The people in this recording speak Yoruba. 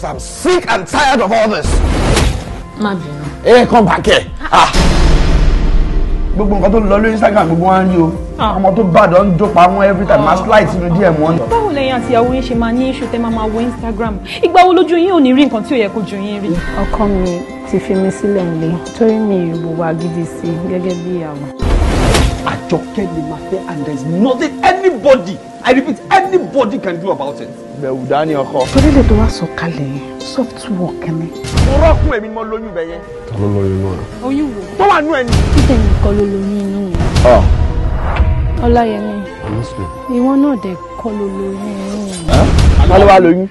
I'm sick and tired of all this. Madina. Hey, come back here. Gbogbo nǹkan tó lọ lórí Instagram gbogbo wọn rí o. Ọmọ tó bad on dope àwọn every time ma slide sínú DM wọn. Báwo lẹ́yìn àti ìyàwó yín ṣe máa ní issue tẹ́ máa wo Instagram? Ìgbà wo lójú yín ò ní rí nǹkan tí ó yẹ kó ju yín rí? Ọkọ mi ti fi mí sílẹ̀ nílé torí mi ìwùwà gidi sí gẹ́gẹ́ bí ìyàwó. Àjọkẹ́ ni màá fẹ́ and there is nothing anybody, I repeat, anybody can do about it. Bẹ̀rù dání ọkọ. Torílẹ̀ tó wá sọ kalẹ̀ soft work ni. Mo rọ́ọ̀kùn èmi ni mo lóyún ibẹ̀ yẹn. Ta ló lóyún náà? Oyún wo? Tó wà nú ẹni. Títẹ̀ nìkan ló lóyún inú mi. Ọláyẹmí, ìwọ náà dẹ̀ kọ́ ló lóyún inú mi. Ta ló wá lóyún?